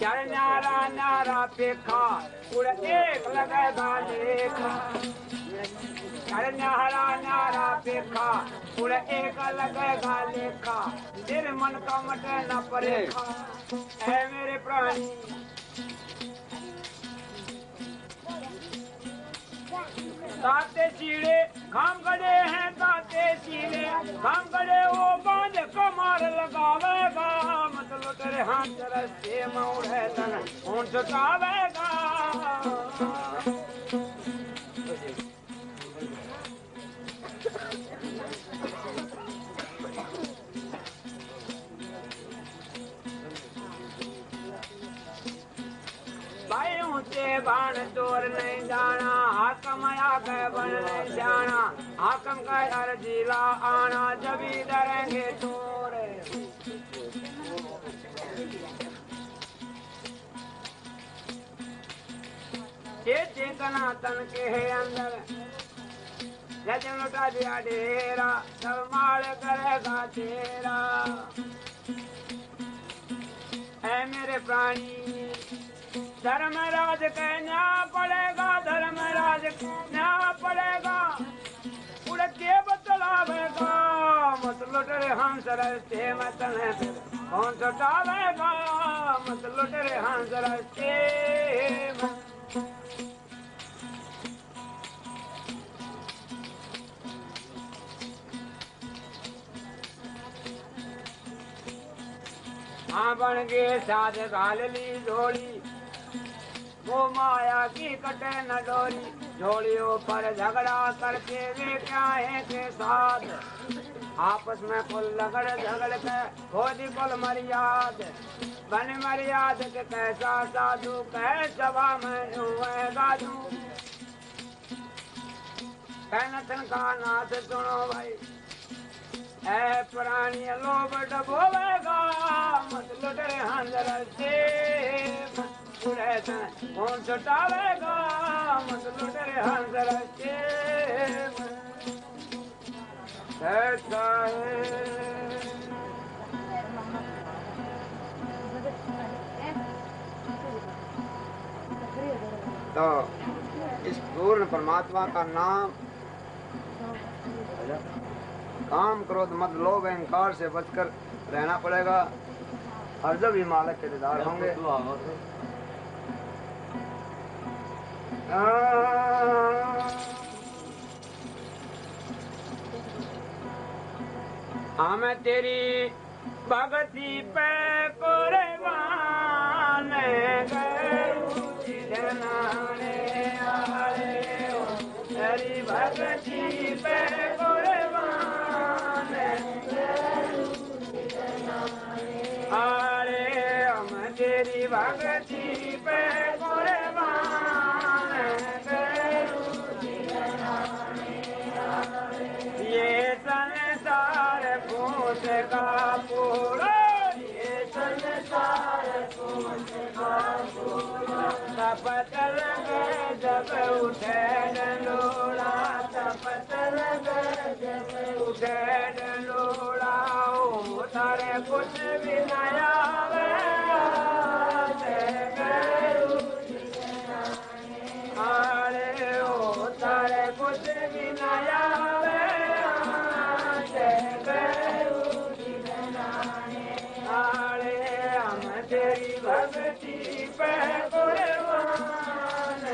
चल न्यारा न्यारा पेखा पूरा एक लगेगा लेखा चल न्यारा न्यारा पेखा पूरा एक लगेगा लेखा तेरे मन का मटे न परेखा है मेरे प्राणी ताते चीड़े खाम गड़े हैं ताते चीड़े खाम गड़े वो बांध कमार लगावेगा मतलब तेरे हाथ रस्ते मऊड़ है तन कौन छुटावेगा भाई ऊंचे बाण तोर नहीं जाना हाकम आगे बन नहीं जाना हाकम का डर जिला आना जब ही डरेंगे तोरे ये चेतना तन के है अंदर जब लुटा दिया डेरा सब माल करेगा तेरा ऐ मेरे प्राणी धर्मराज कहना पड़ेगा धर्मराज कहना पड़ेगा उड़ के बतलावेगा मत लुट रे हंस रस्ते मत कौन छुटावेगा मत लुट रे हंस रस्ते हाँ बन गए साथ घाल ली झोली वो माया की कटे न डोरी झोलियों पर झगड़ा करके वे क्या है के साथ आपस में कुल लगड़ झगड़ के खोदी कुल मर्याद बन मर्याद के कैसा साधु कह सभा में गाजू कहन का नाथ सुनो भाई ऐ पुरानी लोभ डबोवेगा मत लुट रे हंजर से कौन छुटावेगा मत लुट रे हंजर से कैसा है तो इस पूर्ण परमात्मा का नाम काम क्रोध मत लोभ अहंकार से बचकर रहना पड़ेगा और जब ही मालिक के दीदार होंगे मैं तेरी भगती पे कुर्बान तेरी भगती पे अरे हम तेरी भगती पे कुर्बान ये संसार पूछ का पूरा ये संसार पूछ का पूरा तपत लगे जब उठे डंडोला तपत लगे जब उठे डंडोला तारे कुछ भी नया अरे ओ तारे कुछ भी नया अरे हम तेरी भक्ति पे कुर्बान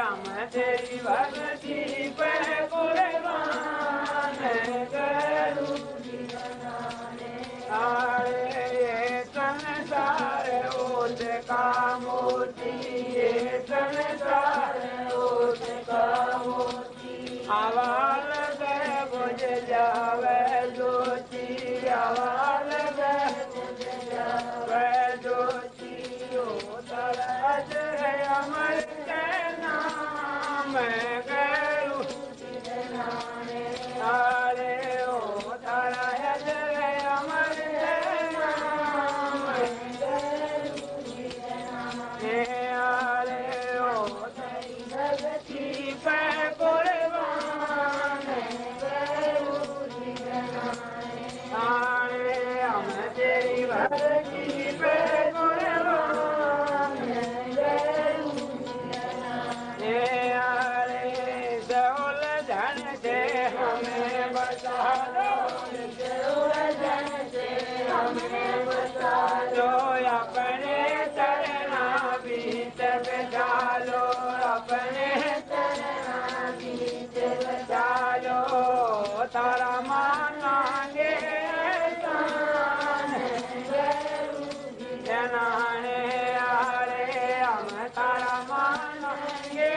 हम तेरी भक्ति पे कुर्बान अरे संसार ओस का मोती ये संसार ओस का मोती आवाल गए बुझ जावे ज्योति आवाल गए बुझ जावे तेरी भक्ति पे कुर्बान ये आरे से उलझन से हमें बचा दो हमें बचा लो अपने चरना बीच बचा लो अपने चरना बीच बचा लो तारा मानांगे जनाने आरे हम तारा मानांगे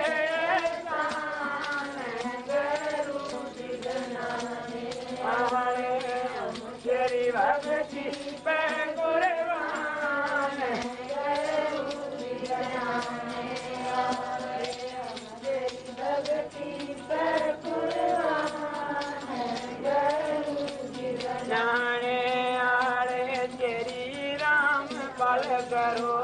तेरी भक्ति पे कुर्बान तेरी भक्ति पे कुर्बान जाने आरे तेरी राम पल करो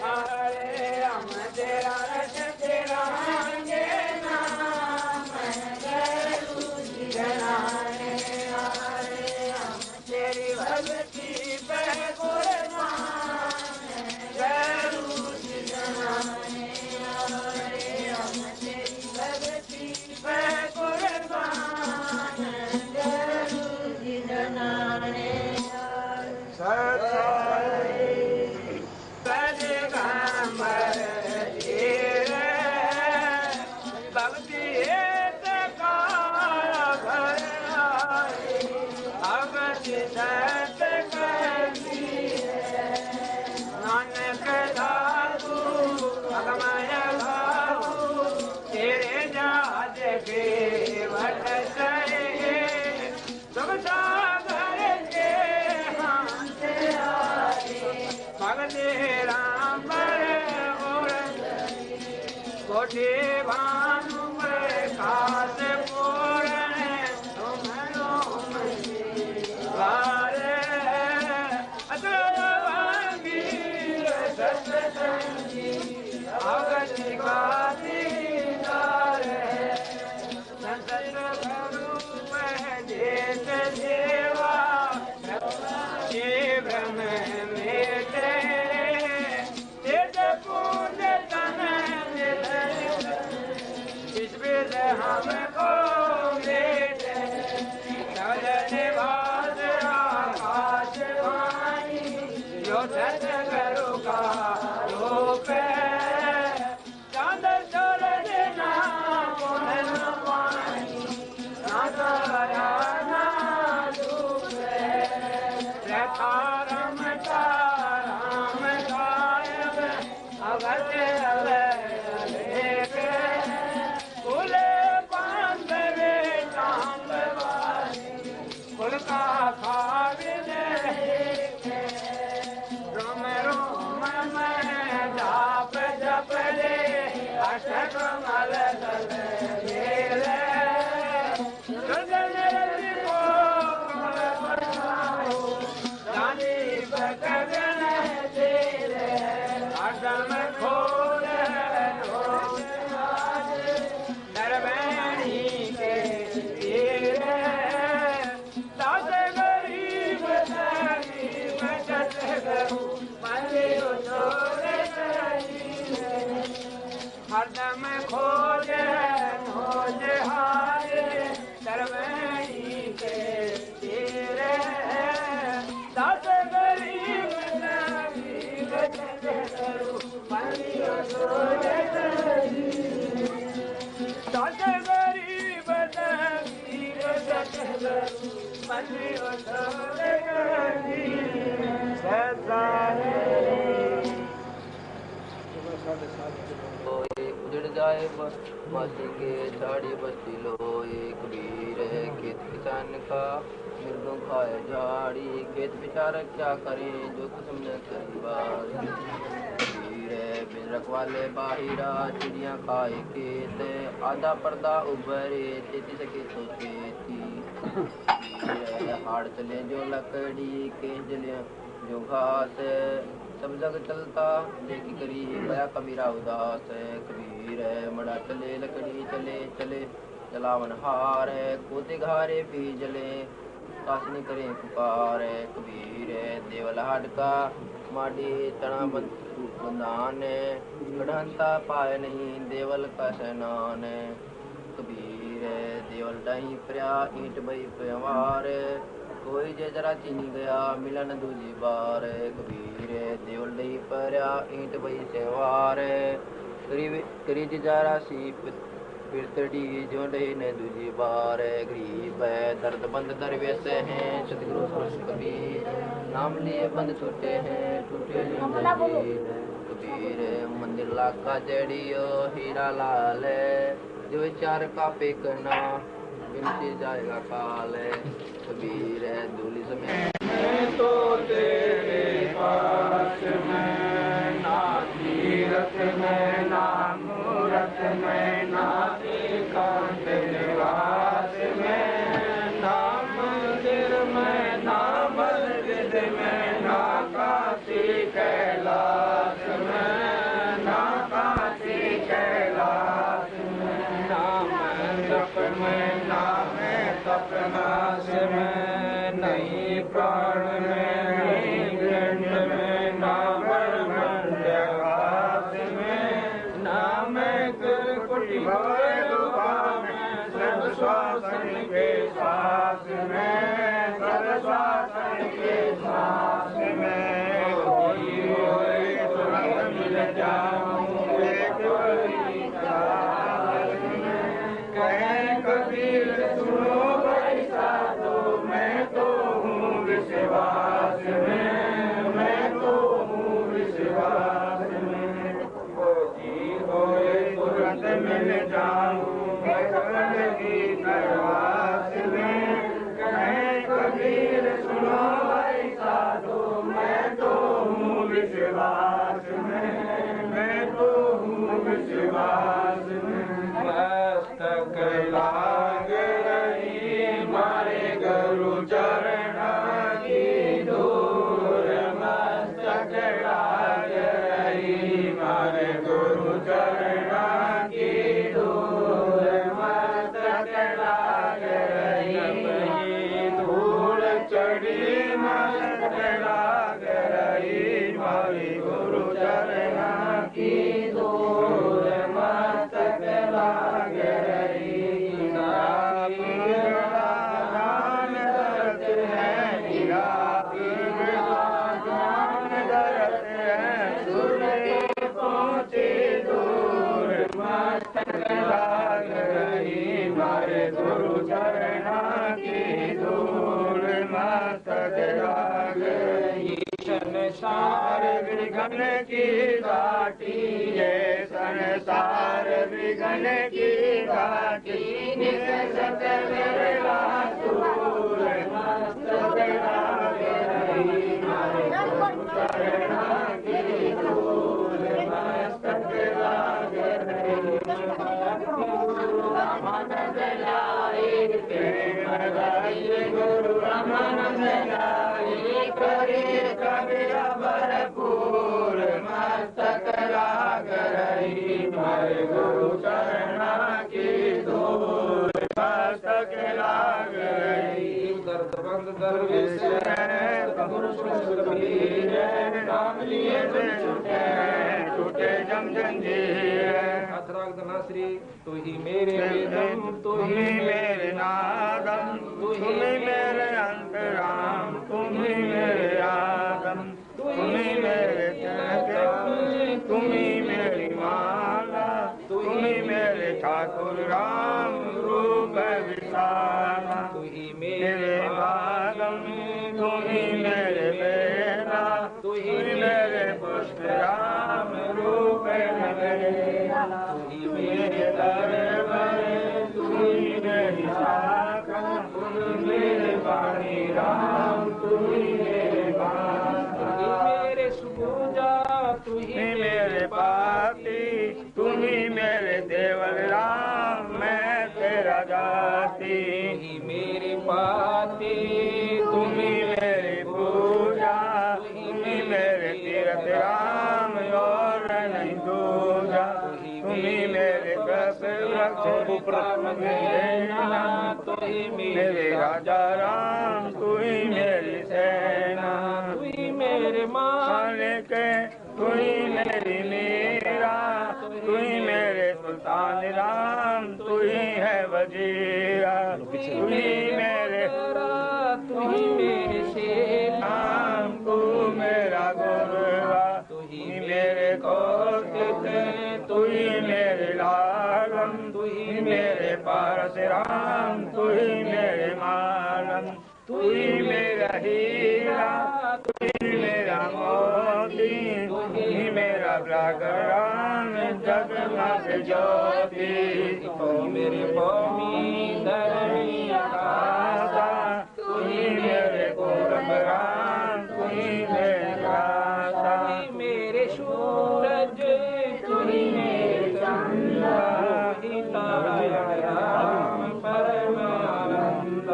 आरे हम तेरा रस तेरा तेरी भक्ति पे कुर्बान तेरी भक्ति पे कुर्बान कोठे भानु में खास पूरने तुम्हारो वारे अतरवांगी सत्संगी अगति गाती तारे संसद गुरु में देश सेवा ये ब्रह्म मेटे हमको बेटे चलने बाद आकाश वाणी जो सतगुरु का रूप है चांद सूरज ना पूर्ण पानी ना तारा ना धूप है रखा रमता राम कायब अगत हरदम खोजे खोज हारे सर्वही के तेरे दस गरीब गरीब करू बलियो सोरे दस गरीब गरीब करू बलियो सोरे उजड़ जाए मासी के झाड़ी बस्ती लो एक वीर है खेत किसान का मृदों खाए झाड़ी खेत बेचारा क्या करें जो कुछ न करी वीर है बिन रखवाले बाहिरा चिड़िया खाए खेत आधा पर्दा उभरे चेती सके तो खेती हाड़ चले जो लकड़ी के जले जो घास सब जग चलता देखी करी गया कबीरा उदास है कबीर है मड़ा चले लकड़ी चले चले जलावन हार है कोते घारे भी जले कासनी करें पुकार कबीर देवल हाडका माडी तना बंधान गढ़ंता पाए नहीं देवल का सैनान कबीर देवल डाही प्रया ईंट बई प्यार कोई जे जरा चीनी गया मिलन दूजी बार कबीर देवल डही प्रया ईंट बई सेवार करी जरा सी पिरतड़ी जोड़े ने दूजी बार गरीब है दर्द बंद दरवेश हैं सतगुरु पुरुष कबीर नाम लिए बंद टूटे हैं टूटे कबीर मंदिर लाका जड़ियो हीरा लाल जो विचार का पे करना बिनती जाएगा काल कबीर दूली समय तो तेरे पास में ना तीरथ में ना मूरत में ना एकांत निवास में ना मंदिर में ना मस्जिद में ना काशी कैलाश में ना काशी कैलाश में ना मंडप में ना तपनाश में नहीं प्राण में नहीं गंड में ना ब्रह्मण्यवास में ना मैं कुटी भवदुपा में सर्व श्वासन के श्वास में सर्व श्वासन के श्वास में कोई होए तुरंत मिल जाऊं एक बड़ी काल में कहे कबीर सुनो मैं तो हूँ विश्वास में मैं तो हूँ विश्वास में ओ जी होए तुरंत मिल जाऊँ भगवान की करवास में कहे कबीर सुनो भाई साधु मैं तो हूँ विश्वास में मैं तो हूँ विश्वास में मस्तक लाग रही मारे गुरु चरण की दूर मस्तक लाग रही मारे गुरु चरण की दूर मस्तक लाग रही धूल चढ़ी मस्तक लाग रही मारे गुरु चरण की दूर मस्तक लाग रही लाग रही मारे गुरु चरणा की धूल मस्तक लाग रही संसार विघ्न की घाटी ये संसार विघ्न की घाटी निसत विरला दूर मस्तक लाग रही मारे गुरु चरणा की धूल मस्तक लाग रही रामानंद लाई प्रेम गाई गुरु रामानंद लाई करे कबीरा भरपूर मस्तक लाग रही मारे गुरु चरणा की धूल मस्तक लाग रही दर्द बंद दरवेश कबीर नाम लिए टूटे जम जंजीर श्री तू ही मेरे वेदम तू ही मेरे नादम तू ही मेरे अंतराम तू ही मेरे आगम तू ही मेरे तिलक तू ही मेरी माला तू ही मेरे ठाकुर राम रूप विशाला तू ही मेरे भागम तू ही मेरे बेला तू ही मेरे पुष्प राम रूप नवेला तू ही मेरे दरबार तू ही मेरी शाखा तू ही मेरे वाणी राम तू ही मेरे बास तू ही मेरे सुपूजा तू ही मेरे पाती तू ही मेरे देवल राम मैं तेरा जाती तू ही मेरे पाती तू ही मेरी पूजा तू ही मेरे तीर्थ राम और नहीं दूजा तू ही मेरे कपड़ा तू ही मेरे राजा राम, तू ही मेरी सेना, तू ही मेरे मालिक, तू ही मेरी मीरा, तू ही मेरे सुल्तान राम, तू ही है वजीरा, तू ही मेरे शेर राम, तू मेरा गुरुआ, तू ही मेरे कौशिक, तू ही मेरे लालम, तू ही मेरे पारस राम, तू ही मेरे मालम, तू ही मेरा हीरा, तू ही मेरा मोती, तू ही मेरा राम, जगमग ज्योति, तू मेरे भूमि धरणी आकाशा, तू ही मेरे पूरब राम, तू ही मेरे राजा, तू ही मेरे सूरज, तू ही मेरे चंद्र, तू ही तारा राम परमानंद,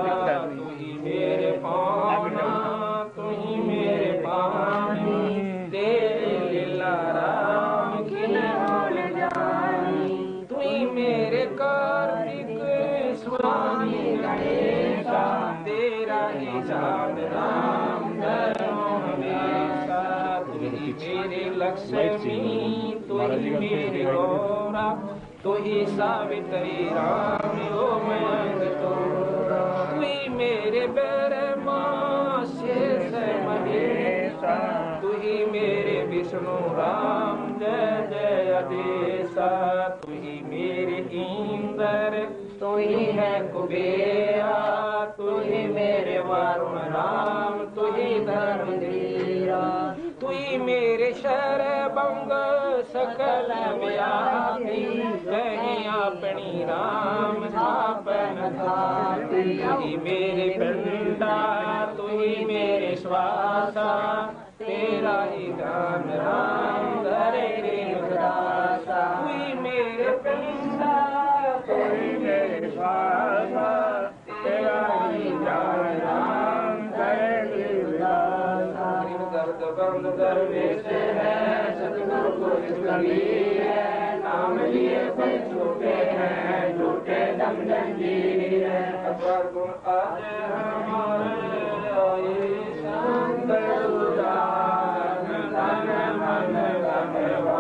तू ही मेरे पाना, तू ही मेरे पानी, तेरे लीला राम किन भूल जानी, तू ही मेरे कार्तिक स्वामी गणेशा, तेरा ही चांद राम धरो हमेशा, तू ही मेरे लक्ष्मी, तू ही मेरे गौरा, तू ही सावित्री राम ओ मयंक तोरा, तू ही मेरे ब्रह्मा शेष महेशा, तू ही मेरे विष्णु राम जय जय अधेशा, तू ही मेरे इंद्र, तू ही है कुबेरा, तू ही मेरे वरुण राम, तू ही धर्मधीरा, तू ही मेरे शरभंग सकल व्यापी, कहीं अपनी राम आपन धाती, तू ही मेरे पिंडा, तू ही मेरे श्वासा, तेरा ही दान राम धरे दासा, तू ही मेरे पिंडा, तू ही मेरे श्वासा, तेरा ही दान राम धरे दासा, दर्द बंद दरवेश है, सतगुरु को कबीर है, नाम लिए से छूटे हैं, झूठे दम जंजीर है, अपर गुण आज हमारे आए संत उदार, तन मन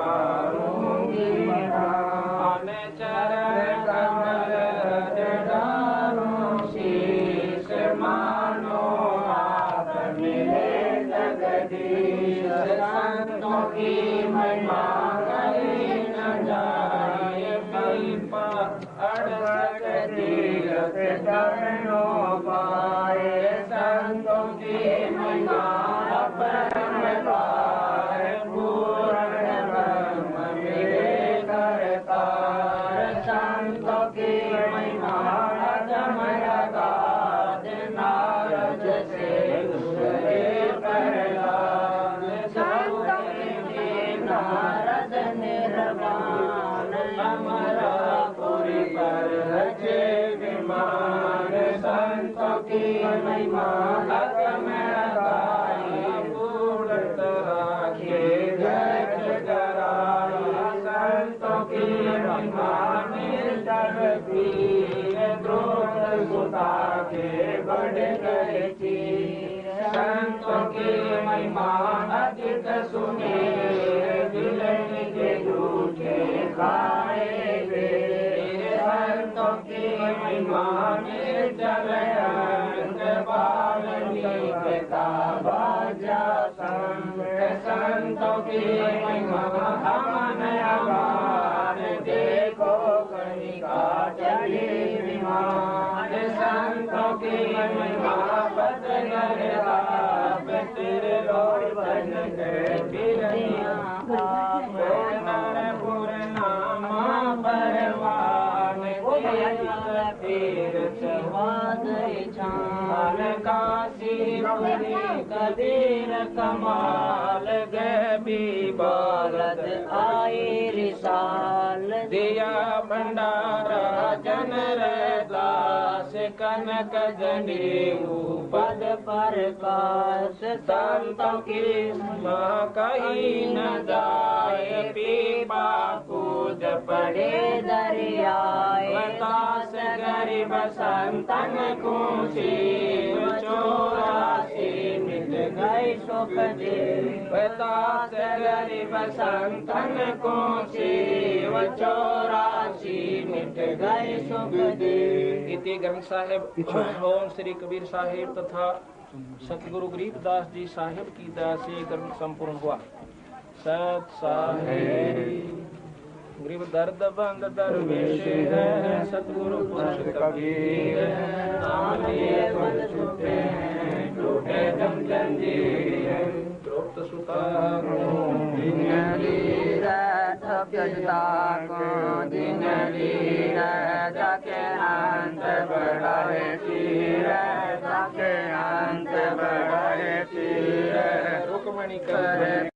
गंवारूंगी मान चरण कमल डारूं, शीश मानो आप मिले जगदीश, संतों की महिमा कही न जाए, पीपा अड़सठ तीरथ चरणों पाए, संतों की महिमा अपरम पार, पूर्ण ब्रह्म मिले करतार, संतों की महिमा अगम अगाध, नारद से गुजरे प्रहलाद, संतों की नारद निर्वाण, अमरापुरी पर रचे विमान, संतों की महिमा अगम अगाई, पूर्णत राखे जग जगराई, संतों की महिमा निर्जल पीर, द्रोण सुता के बढ़ गए चीर, संतों की महिमा अधिक सुने, विलन के झूठे खाए वे, संतों की महिमा निर्जल अंग, बाल्मीक का बाजा संग, संतों की महिमा अमन अगान, देखो कनिका चली विमान, संतों की महिमा बदगर आप, त्रिलोचन के बिरनिया आप, नरपुर नामा परवान, तीर्थ छान, काशीपुरी कबीर कमाल, गबी बालद आई रिसाल, दिया भंडारा जन दास, कनक जनेऊ पाद प्रकाश संतों की माँ कहीं न जाए पीपा कूद पड़े दरियाए बतास गरीब संतन को शिव 84 मिट गई सुख दे बतास गरीब संतन को शिव 84 मिट गई सुख दे। इति ग्रंथ साहिब ओम श्री कबीर साहिब तथा सतगुरु गरीबदास जी साहिब की दया से ग्रंथ संपूर्ण हुआ। सत साहिब गरीब दर्द बंद दरवेश है सतगुरु पुरुष कबीर नाम लिए बंद छूटे हैं टूटे जम जंजीर द्रोप्त सुता दिन लीर सभ्यता को दिन लीर जाके अंत बढ़ाए तीर जाके अंत बढ़ाए तीर रुक्मणी कर